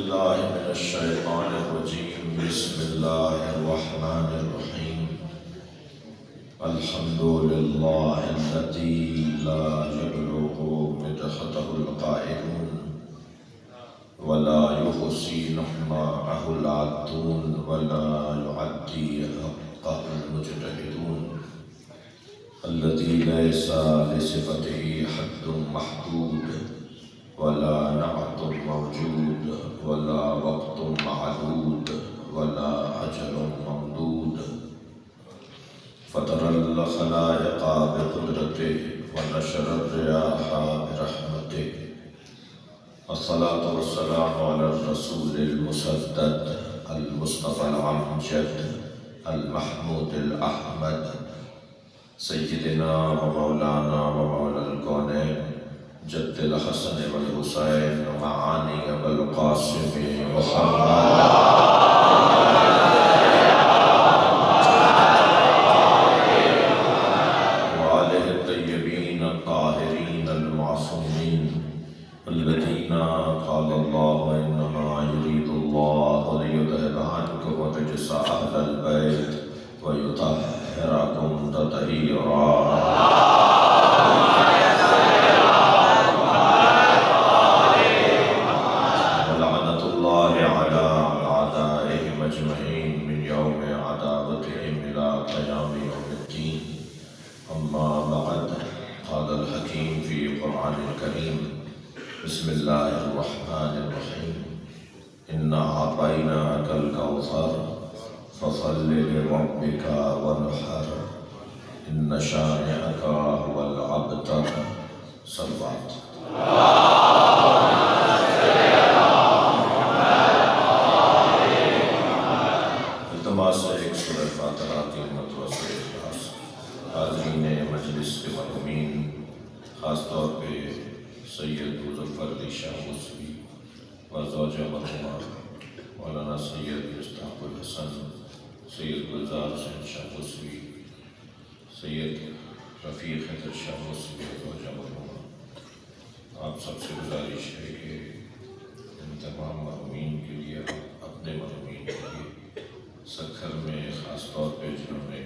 باللہ من الشیطان الرجیم بسم اللہ الرحمن الرحیم الحمدللہ الذی لا یبلغ مدحتہ القائلون ولا یحصی نعماءہ العادون ولا یعدی حقہ المجتہدون الذی لیس لصفتہ حد محدود ولا نعت موجود ولا وقت معدود ولا أجل ممدود فطر الخلائق بقدرته ونشر الرياح برحمته الصلاة والسلام على الرسول المسدد المصطفى الأمجد المحمود الأحمد سيدنا ومولانا ومولى الكونين جد الحسن والحسين معاني أبا القاسم محمد وآله الطيبين الطاهرين المعصومين الذين قال الله إنما يريد الله ليذهب عنكم الرجس أهل البيت ويطهركم تطهيرا بسم اللہ الرحمن الرحیم اِنَّا أَعْطَيْنَاكَ الْكَوْثَرَ فَصَلِّ لِرَبِّكَ وَانْحَرْ إِنَّ شَانِئَكَ هُوَ الْأَبْتَرُ صلوات التماس ہے ایک سورہ فاتحہ کی متوسط اخلاص حاضرین مجلس کے مرحومین خاص طور پہ سید مظفر علی شاہ موسوی و زوجہ مرحومہ مولانا سید مصطفی الحسن سید گلزار حسین شاہ موسوی سید رفیق حیدر شاہ موسوی و زوجہ مرحومہ آپ سب سے گزارش ہے کہ ان تمام مرحومین کے لیے اپنے مرحومین کے لیے سکھر میں خاص طور پہ جنہوں نے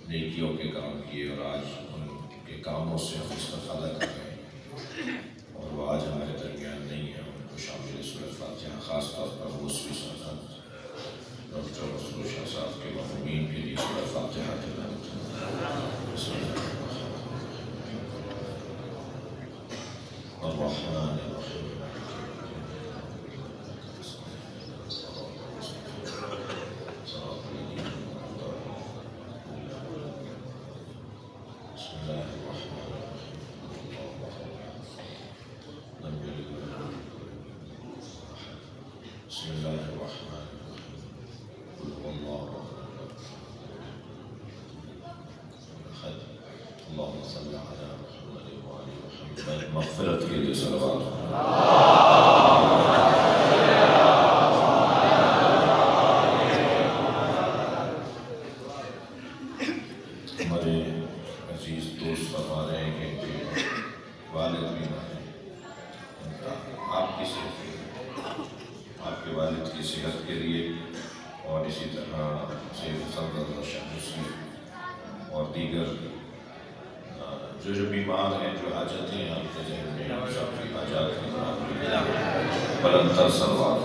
نیکیوں کے کام کیے اور آج ان کے کاموں سے ہم استفادہ کر رہے ہیں اور وہ آج ہمارے درمیان نہیں ہے ان کو شامل سورۃ فاتحہ خاص طور پر موسوی صاحب ڈاکٹر مسرور شاہ صاحب کے مرحومین کے لیے سورۃ فاتحہ تلاوت الرحمن الرحیم مغفرت کے لیے صلوات ہمارے عزیز دوست فرما رہے ہیں کہ والد بھی آپ کی صحت آپ کے والد کی صحت کے لیے اور اسی طرح سید صدر شاہ موسوی اور دیگر جو بیمار ہیں جو حاجتیں ہیں آپ کے ذہن میں سب کی حاجات ہیں بلند تر صلوات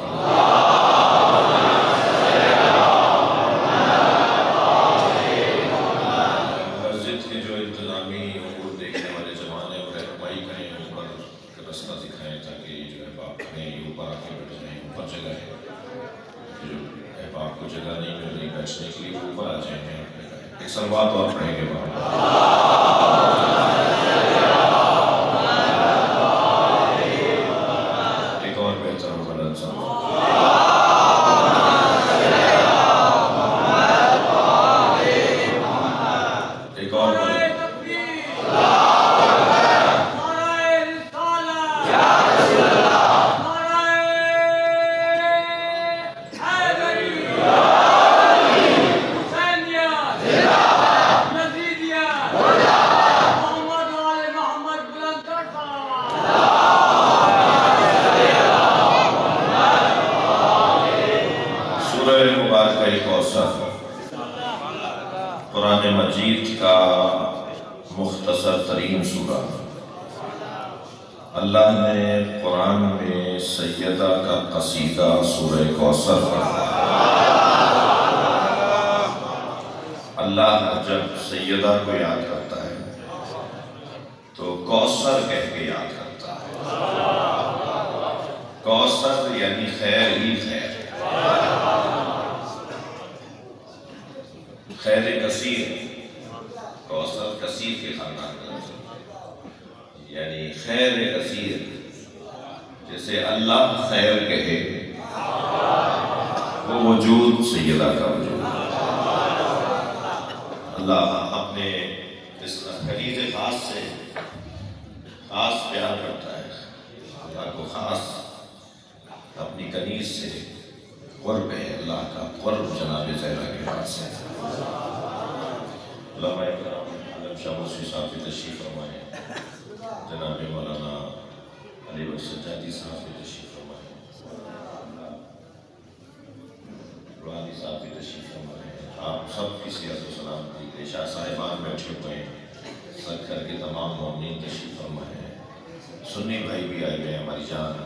مسجد کے جو انتظامی امور دیکھنے والے زمانے اور رہنمائی کریں اوپر رستہ دکھائیں تاکہ یہ جو احباب کھڑے ہیں اوپر آ کے بیٹھ جائیں اوپر جگہ ہے جو احباب کو جگہ نہیں مل رہی بیٹھنے کے لیے اوپر آ جائیں گے ایک صلوات اور پڑھیں گے Hallelujah! سورہ مبارکہ کوثر قرآن مجید کا مختصر ترین سورہ۔ اللہ نے قرآن میں سیدہ کا قصیدہ سورہ کوثر پڑھا۔ اللہ جب سیدہ کو یاد کرتا ہے تو کوثر کہہ کے یاد کرتا ہے۔ کوثر یعنی خیر ہی خیر، خیر کثیر، کوثر کثیر کے خاندان کا، یعنی خیر کثیر، جیسے اللہ خیر کہے وہ وجود سیدہ کا وجود۔ اللہ اپنے اس خلیج خاص سے خاص پیار کرتا ہے، اللہ کو خاص اپنی کنیز سے قرب ہے، اللہ کا قرب جناب زہرا کے پاس ہے۔ علماء کرام علم شاہ موسی صاحب بھی تشریف فرمائے، جناب مولانا علی بخش سجادی صاحب بھی تشریف فرمائے، روحانی صاحب بھی تشریف فرمائے۔ آپ سب کی صحت و سلامتی کے شاہ صاحبان بیٹھے ہوئے ہیں، سکھر کے تمام مومنین تشریف فرمائے ہیں، سنی بھائی بھی آئے ہوئے ہیں، ہماری جان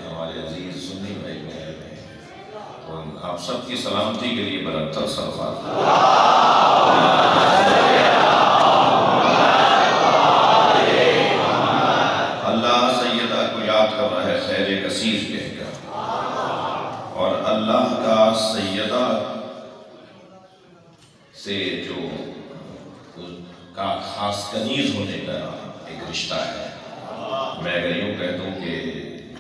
ہمارے عزیز سنی بھائی بھی آئے ہوئے ہیں، تو آپ سب کی سلامتی کے لیے بلند تر صلوات۔ اللہ سیدہ کو یاد کر رہا ہے خیر کثیر کہہ کر، اور اللہ کا سیدہ سے جو کا خاص کنیز ہونے کا ایک رشتہ ہے۔ میں اگر یوں کہہ دوں کہ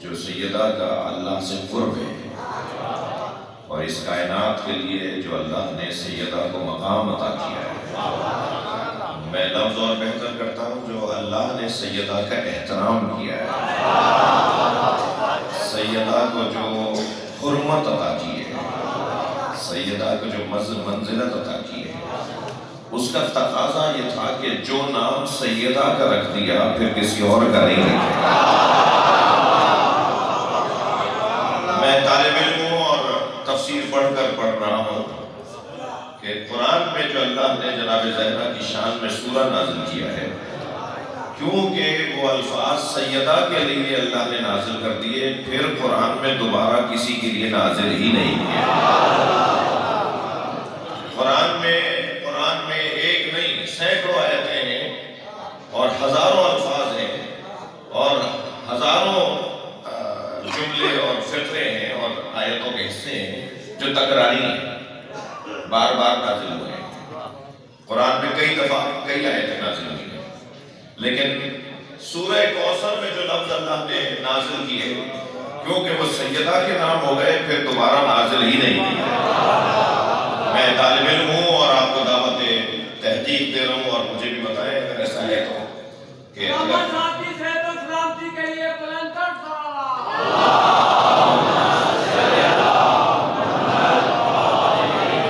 جو سیدہ کا اللہ سے قرب ہے، اور اس کائنات کے لیے جو اللہ نے سیدہ کو مقام عطا کیا ہے، میں لفظ اور بہتر کرتا ہوں جو اللہ نے سیدہ کا احترام کیا ہے، سیدہ کو جو حرمت عطا کی ہے، سیدہ کو جو منزلت عطا کی ہے، اس کا تقاضا یہ تھا کہ جو نام سیدہ کا رکھ دیا پھر کسی اور کا نہیں رکھے گا۔ میں طالب علم ہوں اور تفسیر پڑھ رہا ہوں کہ قرآن میں جو اللہ نے جناب زہرا کی شان میں سورہ نازل کیا ہے، کیونکہ وہ الفاظ سیدہ کے لیے اللہ نے نازل کر دیے، پھر قرآن میں دوبارہ کسی کے لیے نازل ہی نہیں کیا۔ قرآن میں ایک نہیں سینکڑوں آیتیں ہیں اور ہزاروں الفاظ ہیں اور ہزاروں جملے اور فقرے ہیں اور آیتوں کے حصے ہیں جو تکراری ہیں، بار بار نازل ہوئے ہیں۔ قرآن میں کئی دفعہ کئی آیتیں نازل ہوئی ہیں، لیکن سورہ کوثر میں جو لفظ اللہ نے نازل کیے کیونکہ وہ سیدہ کے نام ہو گئے، پھر دوبارہ نازل ہی نہیں کیا۔ میں طالب علم ہوں اور آپ کو دعوت تحقیق دے رہا ہوں، اور مجھے بھی بتائیں اگر ایسا ہے تو کہ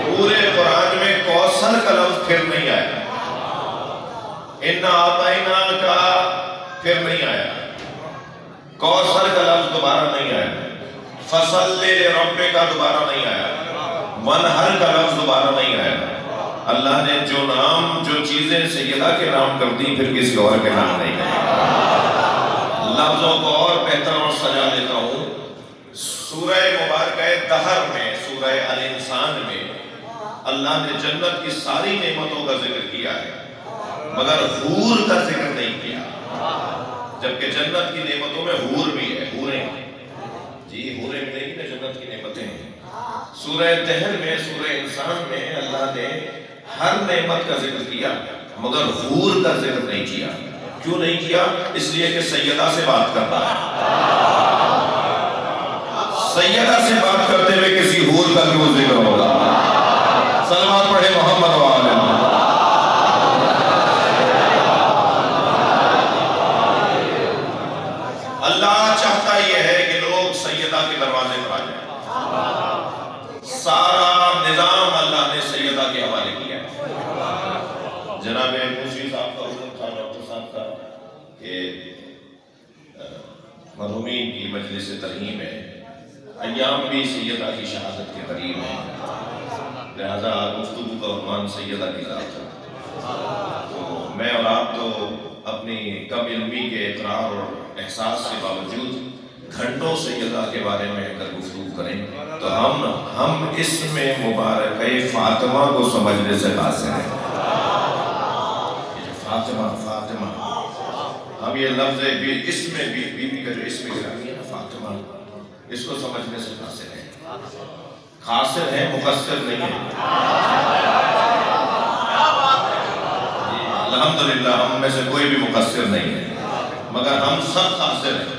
پورے قرآن میں کوثر کا لفظ پھر نہیں آیا، اِنَّا أَعْطَيْنَاكَ کا پھر نہیں آیا، کوثر کا لفظ دوبارہ نہیں آیا، فَصَلِّ لِرَبِّكَ دوبارہ نہیں آیا، وَانْحَرْ کا لفظ دوبارہ نہیں آیا۔ اللہ نے جو نام جو چیزیں سیدہ کے نام کر دی پھر کسی اور کے نام نہیں کریں۔ لفظوں کو اور بہتر اور سجا لیتا ہوں، سورہ مبارکہ دہر میں، سورہ الانسان میں اللہ نے جنت کی ساری نعمتوں کا ذکر کیا ہے مگر حور کا ذکر نہیں کیا، جبکہ جنت کی نعمتوں میں حور بھی ہے، حوریں جی حوریں ملیں گی نا، جنت کی نعمتیں ہیں۔ سورہ دہر میں، سورہ انسان میں اللہ نے ہر نعمت کا ذکر کیا مگر حور کا ذکر نہیں کیا۔ کیوں نہیں کیا؟ اس لیے کہ سیدہ سے بات کرتا ہے، سیدہ سے بات کرتے ہوئے کسی حور کا کیوں ذکر ہوگا؟ صلوات پڑھے محمد و آل محمد۔ اللہ چاہتا یہ ہے کہ لوگ سیدہ کے دروازے پر آ جائیں۔ سارا نظام اللہ نے سیدہ کے حوالے کیا ہے۔ جناب موسی صاحب کا حکم تھا، ڈاکٹر صاحب کا، کہ مرحومین کی مجلس ترحیم ہے، ایام بھی سیدہ کی شہادت کے قریب ہیں، لہذا گفتگو کا عنوان سیدہ کی ذات ہے۔ تو میں اور آپ تو اپنی کم علمی کے اقرار اور احساس کے باوجود گھنٹوں سیدہ کے بارے میں اگر گفتگو کریں تو ہم اس میں مبارکہ فاطمہ کو سمجھنے سے قاصر ہیں۔ فاطمہ ہم یہ لفظ اس میں بی بی کا جو اسم گرامی ہے نا فاطمہ، اس کو سمجھنے سے قاصر ہیں، قاصر ہیں، مقصر نہیں ہیں۔ الحمدللہ ہم میں سے کوئی بھی مقصر نہیں ہے، مگر ہم سب قاصر ہیں۔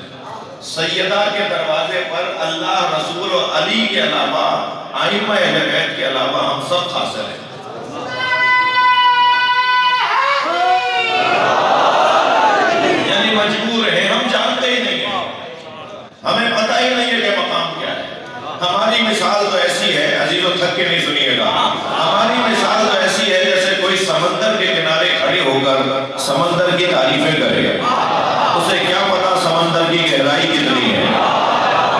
سیدہ کے دروازے پر اللہ، رسول و علی کے علاوہ، ائمہ اہل بیت کے علاوہ ہم سب قاصر ہیں۔ مجبور ہیں، ہم جانتے ہی نہیں ہیں، ہمیں پتہ ہی نہیں ہے کہ مقام کیا ہے۔ ہماری مثال تو ایسی ہے، عزیزو تھک کے نہیں سنیے گا، ہماری مثال تو ایسی ہے جیسے کوئی سمندر کے کنارے کھڑے ہو کر سمندر کی تعریفیں کرے گا۔ اسے کیا پتا سمندر کی گہرائی کتنی ہے،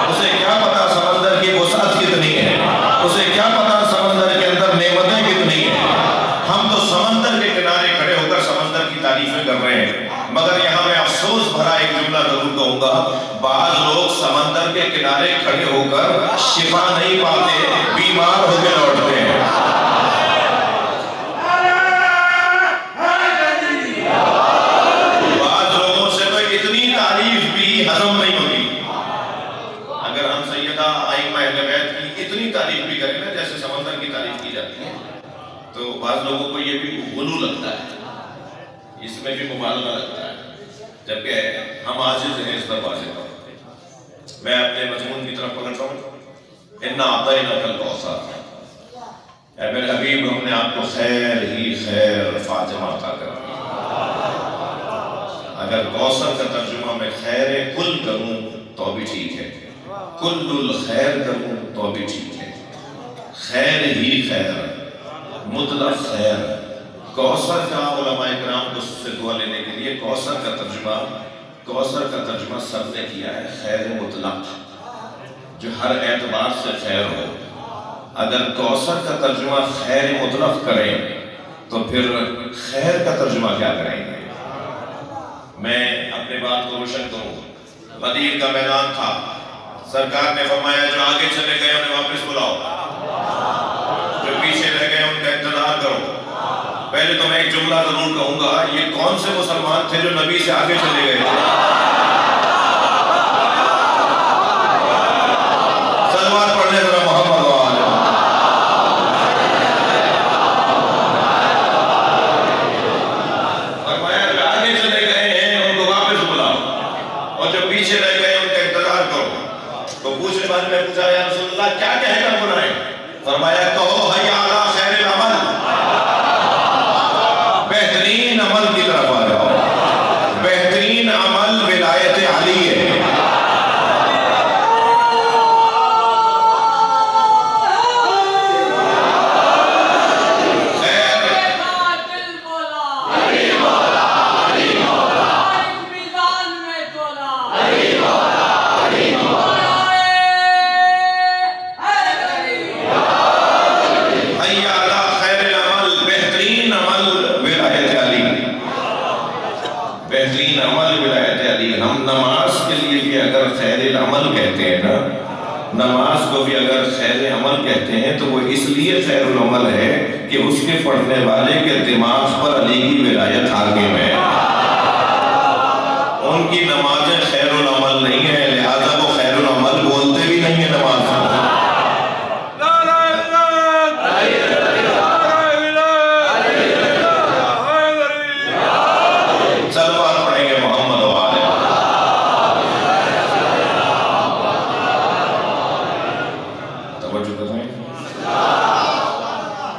اسے کیا پتا سمندر کی وسعت کتنی ہے، اسے کیا پتا سمندر کے اندر نعمتیں کتنی ہیں۔ ہم تو سمندر کے کنارے کھڑے ہو کر سمندر کی تعریفیں کر رہے ہیں، مگر یہاں میں افسوس بھرا ایک جملہ ضرور کہوں گا، بعض لوگ سمندر کے کنارے کھڑے ہو کر شفا نہیں پاتے، بیمار ہو کے لوٹتے ہیں۔ بعض لوگوں سے تو اتنی تعریف بھی ہضم نہیں ہوتی۔ اگر ہم سیدہ ائمہ اہل بیت کی اتنی تعریف بھی کریں نا جیسے سمندر کی تعریف کی جاتی ہے، تو بعض لوگوں کو یہ بھی غلو لگتا ہے، اس میں بھی مبالغہ لگتا ہے، جبکہ ہم عاجز ہیں اس دروازے پر۔ میں اپنے مضمون کی طرف پلٹ رہا ہوں، اِنَّا أَعْطَيْنَاكَ الْكَوْثَرَ، اے میرے حبیب ہم نے آپ کو خیر ہی خیر فاطمہ عطا کر دی۔ اگر کوثر کا ترجمہ میں خیر کل کروں تو بھی ٹھیک ہے، کل الخیر کروں تو بھی ٹھیک ہے، خیر ہی خیر، مطلق خیر۔ کوثر کا علماء اکرام کو سے دعا لینے کے لیے کوثر کا ترجمہ سب نے کیا ہے خیر مطلق، جو ہر اعتبار سے خیر ہو۔ اگر کوثر کا ترجمہ خیر مطلق کریں تو پھر خیر کا ترجمہ کیا کریں گے؟ میں اپنے بات کو روشن کروں، غدیر کا میدان تھا، سرکار نے فرمایا جو آگے چلے گئے انہیں واپس بلاؤ، جو پیچھے رہ گئے ان کا انتظار کرو۔ پہلے تو میں ایک جملہ ضرور کہوں گا، یہ کون سے مسلمان تھے جو نبی سے آگے چلے گئے تھے؟ سلوات پڑھنے ذرا محمد و آل فرمایا جو آگے چلے گئے ہیں ان کو واپس بلاؤ، اور جو پیچھے رہ گئے ان کا انتظار کرو۔ تو پوچھنے والے نے پوچھا یا رسول اللہ کیا کہہ کر بلائیں؟ فرمایا کہو حی علی خیر العمل، بہترین عمل کی طرف آ جاؤ۔ بہترین عمل ولایت علی ہے۔ بہترین عمل ولایت علی۔ ہم نماز کے لیے بھی اگر خیر العمل کہتے ہیں نا، نماز کو بھی اگر خیر عمل کہتے ہیں تو وہ اس لیے خیر العمل ہے کہ اس کے پڑھنے والے کے دماغ پر علی کی ولایت حاکم ہے۔ ان کی نمازیں خیر العمل نہیں ہیں، لہذا وہ خیر العمل بولتے بھی نہیں ہیں نماز میں۔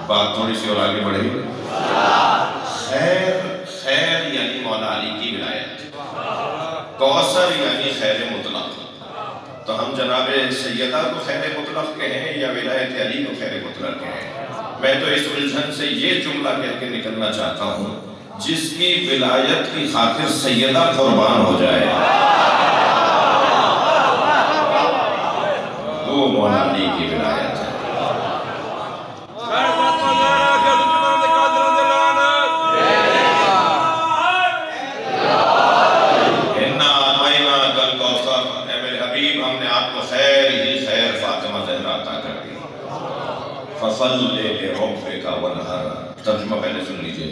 بات تھوڑی سی اور آگے بڑھے، خیر یعنی مولا علی کی ولایت، کوثر یعنی خیر مطلق۔ تو ہم جناب سیدہ کو خیر مطلق کہیں یا ولایت علی کو خیر مطلق کہیں؟ میں تو اس الجھن سے یہ جملہ کہہ کے نکلنا چاہتا ہوں، جس کی ولایت کی خاطر سیدہ قربان ہو جائے، فَصَلِّ لِرَبِّكَ وَانْحَرْ، ترجمہ پہلے سن لیجئے،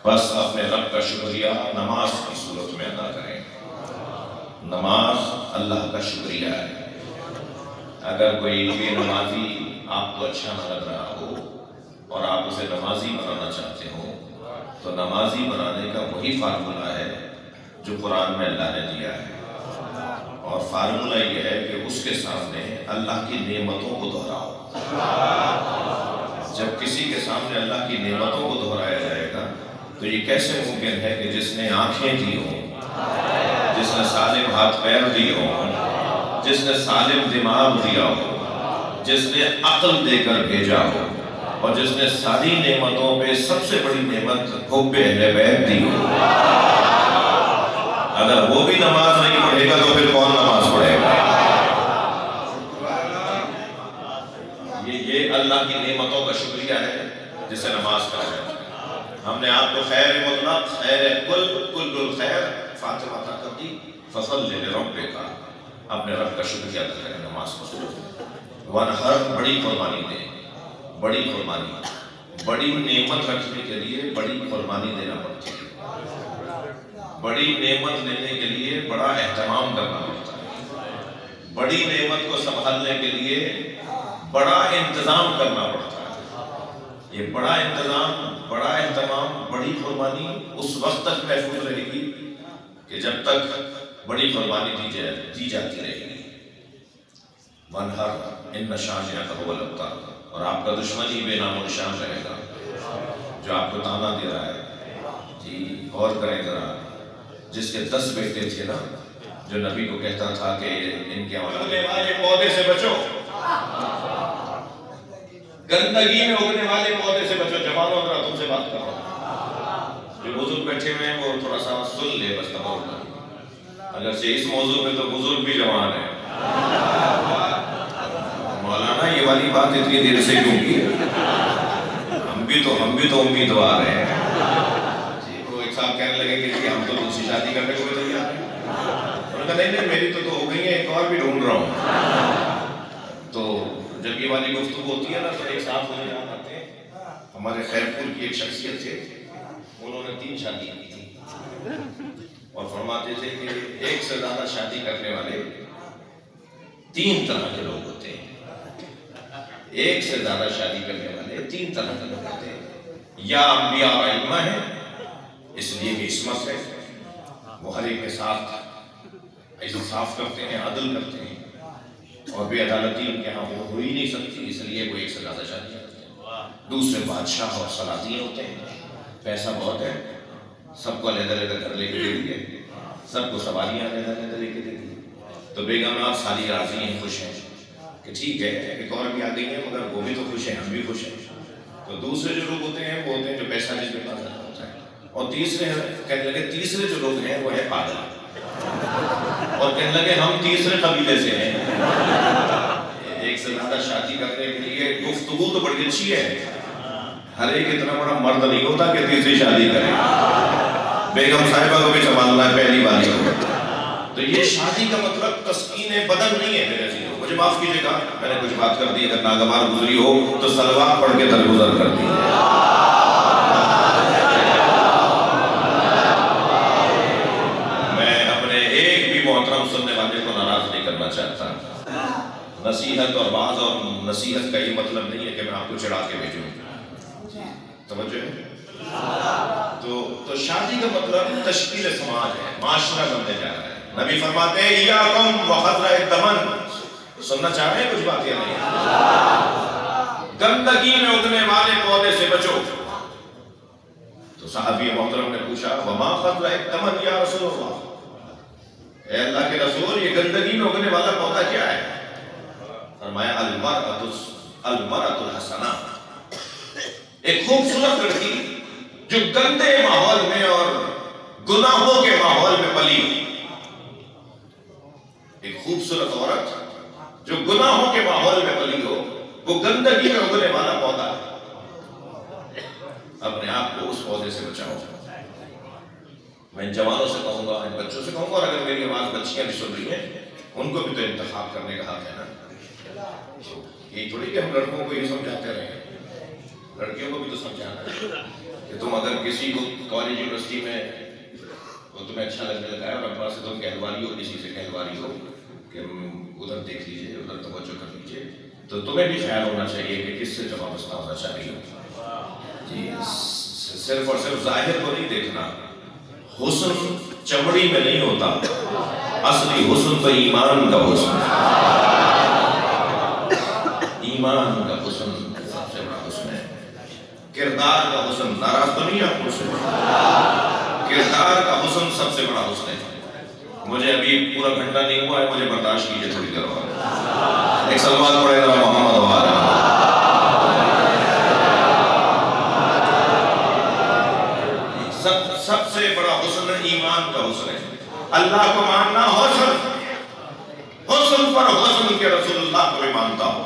بس اپنے رب کا شکریہ نماز کی صورت میں ادا کریں۔ نماز اللہ کا شکریہ ہے۔ اگر کوئی بے نمازی آپ کو اچھا نہ لگ رہا ہو اور آپ اسے نمازی بنانا چاہتے ہو تو نمازی بنانے کا وہی فارمولہ ہے جو قرآن میں اللہ نے دیا ہے، اور فارمولہ یہ ہے کہ اس کے سامنے اللہ کی نعمتوں کو دہراؤ۔ جب کسی کے سامنے اللہ کی نعمتوں کو دہرایا جائے گا تو یہ کیسے ممکن ہے کہ جس نے آنکھیں دی ہوں، جس نے سالم ہاتھ پیر دیے ہوں، جس نے سالم دماغ دیا ہو، جس نے عقل دے کر بھیجا ہو، اور جس نے ساری نعمتوں پہ سب سے بڑی نعمت حب اہل بیت دی ہو، اگر وہ بھی نماز نہیں پڑھے گا تو پھر کون نماز پڑھے گا؟ یہ اللہ کی نعمتوں کا شکریہ ہے جسے نماز کہا جاتا ہے۔ ہم نے آپ کو خیر مطلق، خیر کل الخیر فاتحہ عطا کر دی، فصل لربک، اپنے رب کا شکریہ ادا کریں نماز کو۔ وانحر، بڑی قربانی دیں، بڑی قربانی، بڑی نعمت رکھنے کے لیے بڑی قربانی دینا پڑتی ہے۔ بڑی نعمت لینے کے لیے بڑا اہتمام کرنا پڑتا ہے۔ بڑی نعمت کو سنبھالنے کے لیے بڑا انتظام کرنا پڑتا ہے۔ یہ بڑا انتظام، بڑا اہتمام، بڑی قربانی اس وقت تک محفوظ رہے گی کہ جب تک بڑی قربانی دی جاتی رہے گی۔ وانحر ان شانئک هو الابتر، اور آپ کا دشمن ہی بے نام و نشان رہے گا جو آپ کو تانا دے رہا ہے۔ جی غور کریں ذرا، جس کے 10 بیٹے تھے نا، جو نبی کو کہتا تھا کہ ان کے اگنے والے پودے سے بچو، گندگی میں اگنے والے پودے سے بچو۔ جوانوں ذرا تم سے بات کر رہا ہوں، جو بزرگ بیٹھے ہوئے ہیں وہ تھوڑا سا سن لے بس تمام، اگرچہ اس موضوع میں تو بزرگ بھی جوان ہیں۔ مولانا یہ والی بات اتنی دیر سے کیوں کی؟ ہم بھی تو امیدوار ہیں۔ وہ ایک صاحب کہنے لگے کہ جی ہم تو دوسری شادی کرنے کو بھی تیار ہیں۔ انہوں نے کہا نہیں میری تو ہو گئی ہے، ایک اور بھی ڈھونڈ رہا ہوں۔ تو جب یہ والی گفتگو ہوتی ہے نا تو ایک صاحب مجھے یاد آتے ہیں، ہمارے خیرپور کی ایک شخصیت تھے، انہوں نے 3 شادیاں کی تھی، اور فرماتے تھے کہ ایک سے زیادہ شادی کرنے والے 3 طرح کے لوگ ہوتے ہیں۔ ایک سے زیادہ شادی کرنے والے 3 طرح کے لوگ ہوتے ہیں۔ یا انبیاء و ائمہ ہیں، اس لیے کہ عصمت ہے، وہ ہر ایک کے ساتھ انصاف کرتے ہیں، عدل کرتے ہیں، اور بے عدالتی ان کے ہاں وہ ہو ہی نہیں سکتی، اس لیے وہ ایک سے زیادہ شادی کرتے ہیں۔ دوسرے بادشاہ اور سلاطین ہوتے ہیں، پیسہ بہت ہے، سب کو علیحدہ علیحدہ گھر لے کے دے دیے، سب کو سواریاں علیحدہ علیحدہ لے کے دے دی، تو بیگمات ساری راضی ہیں، خوش ہیں کہ ٹھیک ہے ایک اور بھی آ گئی ہے مگر وہ بھی تو خوش ہیں، ہم بھی خوش ہیں۔ تو دوسرے جو لوگ ہوتے ہیں وہ ہوتے ہیں جو پیسہ جس کے پاس ہوتا ہے، اور تیسرے کہنے لگے تیسرے جو لوگ ہیں وہ ہے پاگل، اور کہنے لگے ہم تیسرے قبیلے سے ہیں۔ ایک سے زیادہ شادی کرنے کے لیے گفتگو تو بڑی اچھی ہے، ہر ایک اتنا بڑا مرد نہیں ہوتا کہ تیسری شادی کرے، بیگم صاحبہ کو بھی سنبھالنا ہے پہلی والی کو۔ تو یہ شادی کا مطلب تسکین بدن نہیں ہے میرے عزیزوں، مجھے معاف کیجئے گا میں نے کچھ بات کر دی، اگر ناگوار گزری ہو تو صلوات پڑھ کے درگزر کر دی۔ میں اپنے ایک بھی محترم سننے والے کو ناراض نہیں کرنا چاہتا۔ نصیحت اور بعض اور نصیحت کا یہ مطلب نہیں ہے کہ میں آپ کو چڑھا کے بھیجوں، توجہ ہے؟ تو شادی کا مطلب تشکیل سماج ہے، معاشرہ بننے جا رہا ہے۔ نبی فرماتے ہیں ایاکم وخضرہ الدمن، سننا چاہ رہے ہیں کچھ بات یا نہیں؟ گندگی میں اگنے والے پودے سے بچو۔ تو صحابی محترم نے پوچھا وما خضرہ الدمن یا رسول اللہ، اے اللہ کے رسول یہ گندگی میں اگنے والا پودا کیا ہے؟ فرمایا المرأۃ الحسنہ، ایک خوبصورت لڑکی جو گندے ماحول میں اور گناہوں کے ماحول میں پلی ہوئی، ایک خوبصورت عورت جو گناہوں کے ماحول میں پلی ہو، وہ گندگی میں اگنے والا پودا ہے۔ اپنے آپ کو اس پودے سے بچاؤ۔ میں ان جوانوں سے کہوں گا، ان بچوں سے کہوں گا، اور اگر میری آواز بچیاں بھی سن رہی ہیں ان کو بھی تو انتخاب کرنے کا حق ہے نا۔ یہ تھوڑی کہ ہم لڑکوں کو یہ سمجھاتے رہے، لڑکیوں کو بھی تو سمجھانا ہے کہ تم اگر کسی کو کالج یونیورسٹی میں وہ تمہیں اچھا لگنے لگا ہے اور ابا سے تم کہلواری ہو، کسی سے کہلواری ہو کہ ادھر دیکھ لیجیے، ادھر توجہ کر لیجیے، تو تمہیں بھی خیال ہونا چاہیے کہ کس سے جمع بستہ ہونا چاہیے. جی صرف اور صرف ظاہر کو نہیں دیکھنا. حسن چمڑی میں نہیں ہوتا، اصلی حسن تو ایمان کا حسن ہے. ایمان کا حسن سب سے بڑا حسن ہے. کردار کا حسن، ناراض تو نہیں آپ حسن، کردار کا حسن سب سے بڑا حسن ہے. مجھے ابھی پورا گھنٹہ نہیں ہوا ہے، مجھے برداشت کیجیے تھوڑی دیر بعد. ایک سلوات پڑھے گا محمد والا. سب سے بڑا حسن ایمان کا حسن ہے. اللہ کو ماننا حسن، حسن پر حسن کے رسول اللہ کو بھی مانتا ہوں،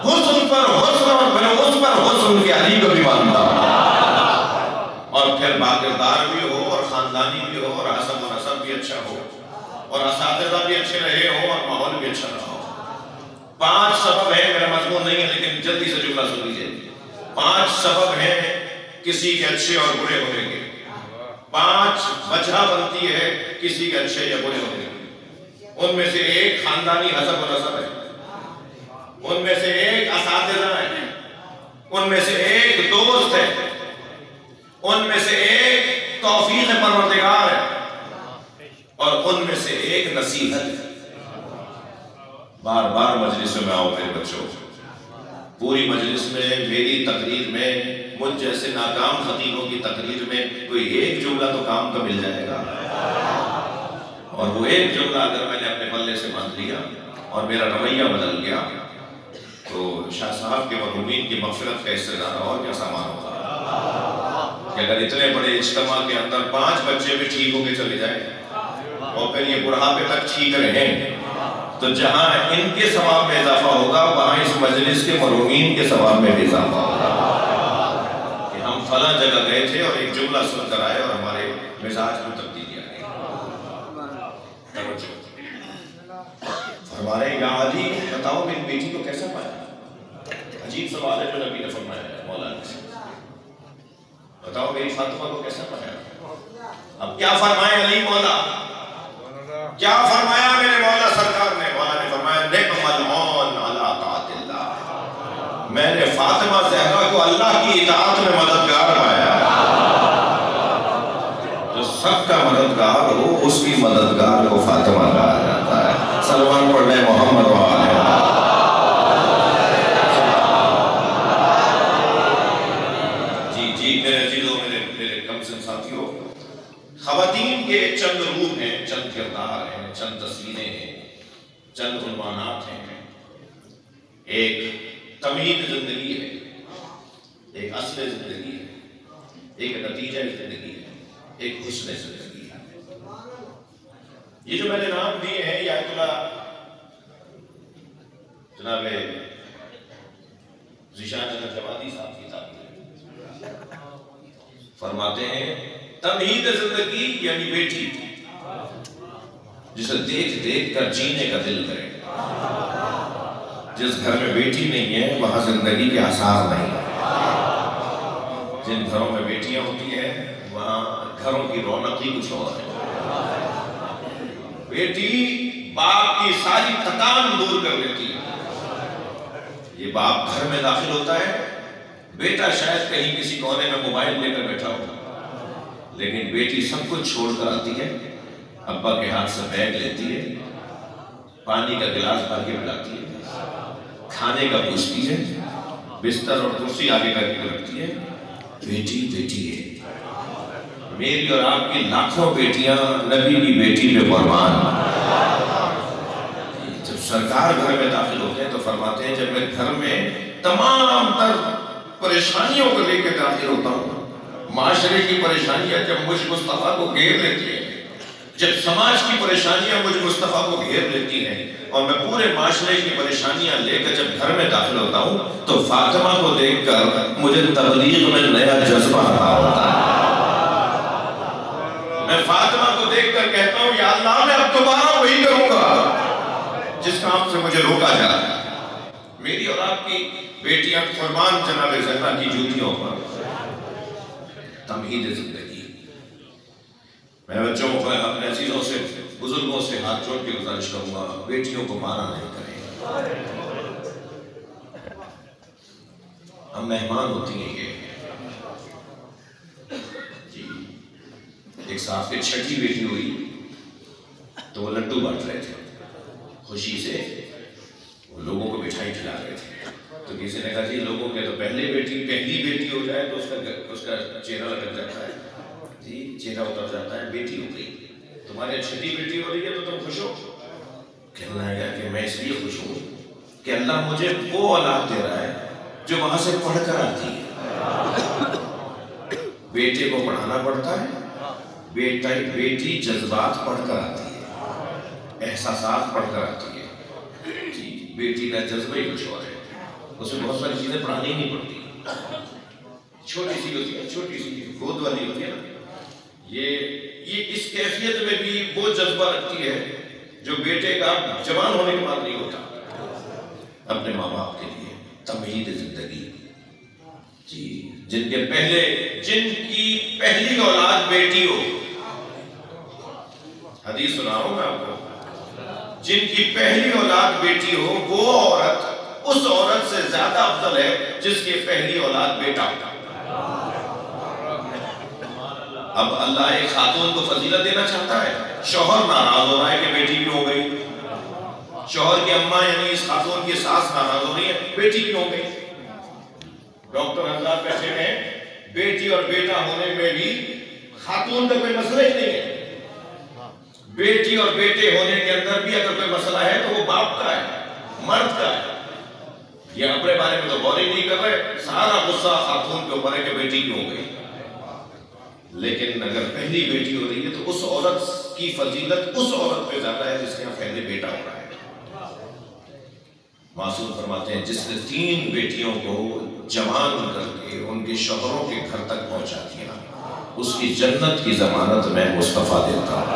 حسن پر حسن اور میں اس پر حسن کے علی کو بھی مانتا ہوں. اور پھر باکردار بھی ہو اور خاندانی بھی ہو اور حسب و نسب بھی اچھا ہو اور اساتذہ بھی اچھے رہے ہو اور ماحول بھی اچھا رہا ہو. 5 سبب ہیں، میرا مضمون نہیں ہے لیکن جلدی سے جملہ سن لیجیے. 5 سبب ہیں کسی کے اچھے اور برے ہونے کے. 5 وجہ بنتی ہے کسی کے اچھے یا برے ہونے کی. ان میں سے ایک خاندانی حسب و نسب ہے، ان میں سے ایک اساتذہ ہے، ان میں سے ایک دوست ہے، ان میں سے ایک توفیق پروردگار ہے اور ان میں سے ایک نصیحت ہے. بار بار مجلس میں آؤ میرے بچوں، پوری مجلس میں میری تقریر میں مجھ جیسے ناکام خطیبوں کی تقریر میں کوئی ایک جملہ تو کام کا مل جائے گا. اور وہ ایک جملہ اگر میں نے اپنے پلے سے باندھ لیا اور میرا رویہ بدل گیا تو شاہ صاحب کے مرحومین کی مغفرت کا اس سے زیادہ اور کیا سامان ہوگا. کہ اگر اتنے بڑے اجتماع کے اندر 5 بچے بھی ٹھیک ہو کے چلے جائیں اور پھر یہ بڑھاپے تک ٹھیک رہیں تو جہاں ان کے ثواب میں اضافہ ہوگا وہاں اس مجلس کے مرحومین کے ثواب میں بھی اضافہ ہوگا. کہ ہم فلاں جگہ گئے تھے اور ایک جملہ سن کر آئے اور ہمارے مزاج میں تبدیلی آ گئی. فرما رہے ہیں یا علی بتاؤ میری بیٹی کو کیسا پایا. عجیب سوال ہے جو نبی نے فرمایا ہے مولانا سے. بتاؤ میری فاطمہ کو کیسا پایا. اب کیا فرمائے علی مولا، کیا فرمایا میرے مولا سرکار نے. مولا نے فرمایا نعم العون علی طاعت اللہ. میں نے فاطمہ زہرا کو اللہ کی اطاعت میں مددگار پایا. جو سب کا مددگار ہو اس کی مددگار کو فاطمہ کہا جاتا ہے. سلمان پڑھ لیں محمد وآلہ. جی میرے عزیزوں، میرے کم سن ساتھیوں، خواتین کے چند روپ ہیں، چند کردار ہیں، چند تصویریں ہیں، چند عنوانات ہیں. ایک تمہید زندگی ہے، ایک اصل زندگی ہے، ایک نتیجہ زندگی ہے، ایک حسن زندگی ہے. یہ جو میں نے نام دیے ہیں یہ آیت اللہ جناب ذیشان احمد جوادی صاحب کی تعبیر ہے. فرماتے ہیں تمہید زندگی یعنی بیٹی جسے دیکھ دیکھ کر جینے کا دل کرے. جس گھر میں بیٹی نہیں ہے وہاں زندگی کے آثار نہیں ہے. جن گھروں میں بیٹیاں ہوتی ہیں وہاں گھروں کی رونق ہی کچھ اور ہے. بیٹی باپ کی ساری تھکان دور کر دیتی ہے. یہ باپ گھر میں داخل ہوتا ہے، بیٹا شاید کہیں کسی کونے میں موبائل لے کر بیٹھا ہوتا لیکن بیٹی سب کچھ چھوڑ کر آتی ہے، ابا کے ہاتھ سے بیگ لیتی ہے، پانی کا گلاس بھر کے پلاتی ہے، کھانے کا پوچھتی ہے، بستر اور کرسی آگے کر کے رکھتی ہے. بیٹی بیٹی ہے. میری اور آپ کی لاکھوں بیٹیاں نبی کی بیٹی پہ قربان. جب سرکار گھر میں داخل ہوتے ہیں تو فرماتے ہیں جب میں گھر میں تمام تر پریشانیوں کو لے کے داخل ہوتا ہوں، معاشرے کی پریشانیاں جب مجھ مصطفیٰ کو گھیر لیتی ہیں، جب سماج کی پریشانیاں مجھ مصطفیٰ کو گھیر لیتی ہیں اور میں پورے معاشرے کی پریشانیاں لے کر جب گھر میں داخل ہوتا ہوں تو فاطمہ کو دیکھ کر مجھے تبلیغ میں نیا جذبہ آتا ہوتا ہے. میں فاطمہ کو دیکھ کر کہتا ہوں یا اللہ میں اب دوبارہ وہی کروں گا جس کام سے مجھے روکا جا رہا ہے، میری اور آپ کی بیٹیاں قربان جناب زہرا کی جوتیوں پر، تمہید زندگی۔ میں بچوں کو اپنے عزیزوں سے، بزرگوں سے ہاتھ جوڑ کے گزارش کروں گا، بیٹیوں کو مارا نہیں کریں۔ ہم مہمان ہوتی ہیں یہ جی۔ ایک صاحب کی چھٹی بیٹی ہوئی تو وہ لڈو بانٹ رہے تھے، خوشی سے وہ لوگوں کو مٹھائی کھلا رہے تھے، تو کسی نے کہا جی لوگوں کے تو پہلی بیٹی ہو جائے تو اس کا چہرہ لٹک جاتا ہے، جی چہرہ اتر جاتا ہے، بیٹی ہو گئی، تمہاری چھٹی بیٹی ہو رہی ہے تو تم خوش ہو؟ کہنا ہے کہ میں اس لیے خوش ہوں کہ اللہ مجھے وہ اولاد دے رہا ہے جو وہاں سے پڑھ کر آتی ہے۔ بیٹے کو پڑھانا پڑتا ہے، بیٹی جذبات پڑھ کر آتی ہے، احساسات پڑھ کر آتی ہے جی۔ بیٹی کا جذبہ ہی کچھ اور ہے، اس میں بہت ساری چیزیں پڑھانی ہی نہیں پڑتی، چھوٹی سی ہوتی ہے، چھوٹی سی گود والی ہوتی ہے نا، یہ اس کیفیت میں بھی وہ جذبہ رکھتی ہے جو بیٹے کا جوان ہونے کے بعد نہیں ہوتا، اپنے ماں باپ کے لیے تمہید زندگی جی۔ جن کی پہلی اولاد بیٹی ہو، حدیث سنا ہوں میں آپ کو، جن کی پہلی اولاد بیٹی ہو وہ عورت اس عورت سے زیادہ افضل ہے جس کی پہلی اولاد بیٹا ہوتا۔ اب اللہ ایک خاتون کو فضیلت دینا چاہتا ہے، شوہر ناراض ہو رہا ہے کہ بیٹی کیوں ہو گئی، شوہر کی اماں یعنی اس خاتون کی ساس ناراض ہو رہی ہے، بیٹی کیوں ہو گئی؟ ڈاکٹر حضرات بیٹھے ہیں، بیٹی اور بیٹا ہونے میں بھی خاتون کا کوئی مسئلہ ہی نہیں ہے، بیٹی اور بیٹے ہونے کے اندر بھی اگر کوئی مسئلہ ہے تو وہ باپ کا ہے، مرد کا ہے۔ یہ اپنے بارے میں تو غور ہی نہیں کر رہے، سارا غصہ خاتون کے اوپر ہے کہ بیٹی کیوں ہو گئی۔ لیکن اگر پہلی بیٹی ہو رہی ہے تو اس عورت کی فضیلت اس عورت پہ زیادہ ہے جس کے یہاں پہلے بیٹا ہو رہا ہے۔ معصوم فرماتے ہیں جس نے 3 بیٹیوں کو جوان کر کے ان کے شوہروں کے گھر تک پہنچا دیا، اس کی جنت کی ضمانت میں مصطفیٰ دیتا ہوں۔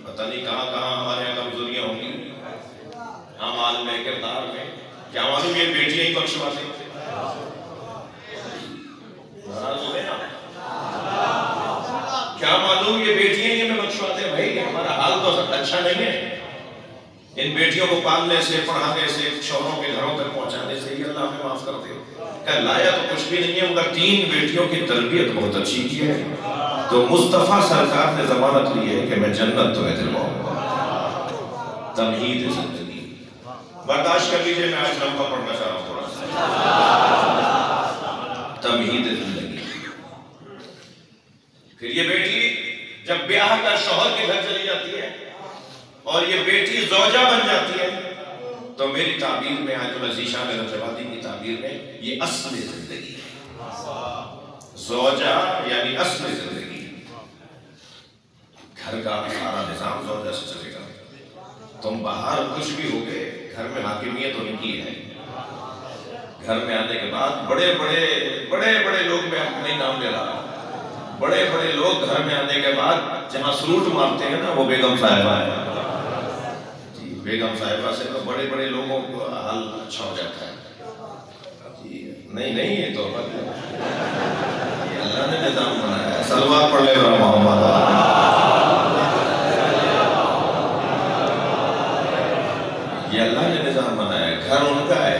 پتہ نہیں کہاں کہاں ہمارے یہاں کمزوریاں ہوں گی، اعمال میں، کردار میں، کیا معلوم یہ بیٹیاں ہی بخشوا دیں۔ کیا معلوم یہ بیٹیاں ہی ہمیں بخشواتے ہیں؟ بھائی ہمارا حال تو اچھا نہیں ہے، ان بیٹیوں کو پالنے سے، پڑھانے سے، شوہروں کے گھروں تک پہنچانے سے یہ اللہ ہمیں معاف کر دے۔ کہ لایا تو کچھ بھی نہیں ہے مگر 3 بیٹیوں کی تربیت بہت اچھی کی ہے، تو مصطفیٰ سرکار نے ضمانت لی ہے کہ میں جنت تمہیں دلواؤں گا۔ تمہید زندگی برداشت کر لیجئے، میں آج لمحہ پڑھنا چاہ رہا ہوں تھوڑا سا۔ تمہید زندگی، پھر یہ بیٹی جب بیاہ کر شوہر کے گھر چلی جاتی ہے اور یہ بیٹی زوجہ بن جاتی ہے تو میری تعبیر میں، آیت اللہ ذیشان نجوادی کی تعبیر میں، یہ اصل زندگی ہے۔ زوجہ یعنی اصل زندگی، گھر کا سارا نظام زوجہ سے چلے گا۔ تم باہر کچھ بھی ہوگے، گھر میں حاکمیت ان کی ہے۔ گھر میں آنے کے بعد بڑے بڑے لوگ، میں اپنے نام لے رہا ہوں، بڑے بڑے لوگ گھر میں آنے کے بعد جہاں سلوٹ مارتے ہیں نا وہ بیگم صاحبہ ہے جی۔ بیگم صاحبہ سے تو بڑے بڑے لوگوں کو حال اچھا ہو جاتا ہے جی۔ نہیں یہ تو یہ اللہ نے نظام بنایا ہے۔ صلوات پڑھ لے برا محمد، یہ اللہ نے نظام بنایا ہے، گھر ان کا ہے،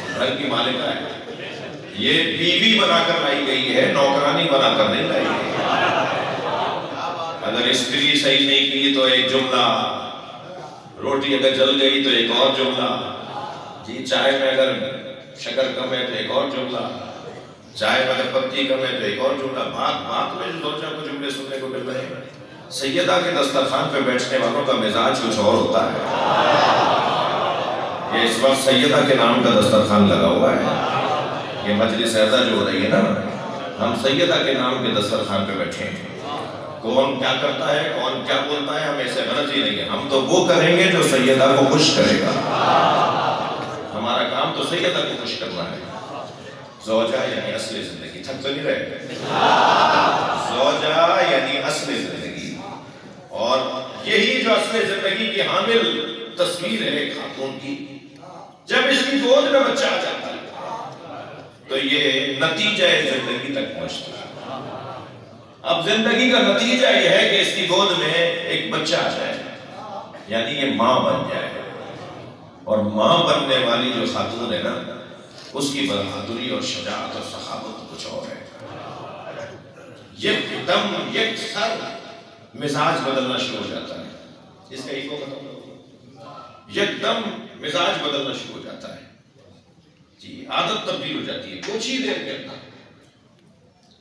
گھر کی مالکہ ہے، یہ بیوی بنا کر لائی گئی ہے، نوکرانی بنا کر نہیں لائی گئی ہے۔ اگر استری صحیح نہیں کی تو ایک جملہ، روٹی اگر جل گئی تو ایک اور جملہ جی، چائے میں اگر شکر کم ہے تو ایک اور جملہ، چائے میں اگر پتی کم ہے تو ایک اور جملہ۔ بات میں جو 2-4 کو جملے سننے کو مل رہے ہیں۔ سیدہ کے دسترخوان پہ بیٹھنے والوں کا مزاج کچھ اور ہوتا ہے۔ یہ اس وقت سیدہ کے نام کا دسترخوان لگا ہوا ہے، یہ مجلس ایسا جو ہو رہی ہے نا، ہم سیدہ کے نام کے دسترخوان پہ بیٹھے ہیں۔ کون کیا کرتا ہے، کون کیا بولتا ہے، ہمیں سے غرض ہی نہیں ہے، ہم تو وہ کریں گے جو سیدہ کو خوش کرے گا۔ ہمارا کام تو سیدہ کو خوش کرنا ہے۔ زوجہ یعنی اصل زندگی، تھک تو نہیں رہے؟ زوجہ یعنی اصل زندگی، اور فصل زندگی کی حامل تصویر ہے ایک خاتون کی. جب اس کی گود میں بچہ آ جاتا ہے تو یہ نتیجہ زندگی تک پہنچتا ہے. اب زندگی کا نتیجہ یہ ہے کہ اس کی گود میں ایک بچہ آ جائے، یعنی یہ ماں بن جائے. اور ماں بننے والی جو خاتون ہے نا، اس کی بہادری اور شجاعت اور سخاوت کچھ اور ہے. یک دم یک سر مزاج بدلنا شروع ہو جاتا ہے. اس کا ایکو ختم ہو، یک دم مزاج بدلنا شروع ہو جاتا ہے. جی، عادت تبدیل ہو جاتی ہے کچھ ہی دیر کے اندر.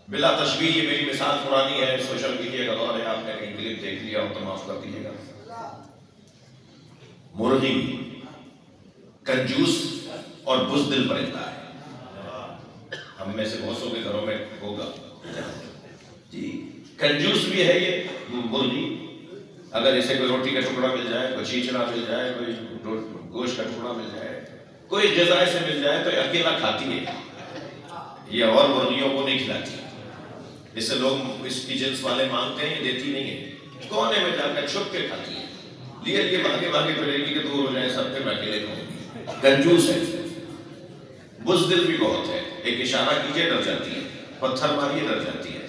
بلا تشبیہ یہ میری مثال پرانی ہے، سوشل میڈیا کا دور ہے، آپ نے کہیں کلپ دیکھ لیا ہو تو معاف کر دیجیے گا. مرغی کنجوس اور بزدل پرندہ ہے. ہم میں سے بہت سو کے گھروں میں ہوگا. جی، کنجوس بھی ہے یہ مرغی. اگر اسے کوئی روٹی کا ٹکڑا مل جائے، کوئی چیچڑا مل جائے، کوئی گوشت کا ٹکڑا مل جائے، کوئی غذا سے مل جائے تو اکیلا کھاتی ہے. یہ اور مرغیوں کو نہیں کھلاتی. اسے لوگ اس کی جنس والے مانگتے ہیں، یہ دیتی نہیں ہے. کونے میں جا کر چھپ کے کھاتی ہے. لیے بھاگے بھاگے پھرے گی کہ دور ہو جائے سب پہ، میں اکیلے کھاؤں گی. کنجوس ہے. بزدل بھی بہت ہے. ایک اشارہ کیجئے ڈر جاتی ہے، پتھر ماریے ڈر جاتی ہے.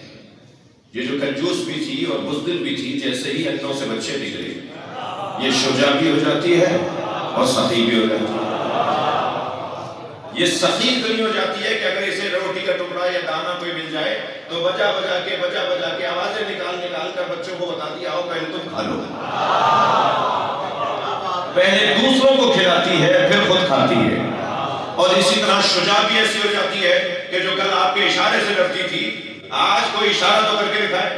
یہ جو کنجوس بھی تھی اور بزدل بھی تھی، جیسے ہی انوں سے بچے نکلے یہ شجاع بھی ہو جاتی ہے اور سخی بھی ہو جاتی ہے. یہ سخی اتنی ہو جاتی ہے کہ اگر اسے روٹی کا ٹکڑا یا دانا کوئی مل جائے تو بجا بجا کے آوازیں نکال کر بچوں کو بتاتی، آؤ پہلے تم کھا لو. پہلے دوسروں کو کھلاتی ہے پھر خود کھاتی ہے. اور اسی طرح شجاع بھی ایسی ہو جاتی ہے کہ جو کل آپ کے اشارے سے ڈرتی تھی، آج کوئی اشارہ تو کر کے دکھائے.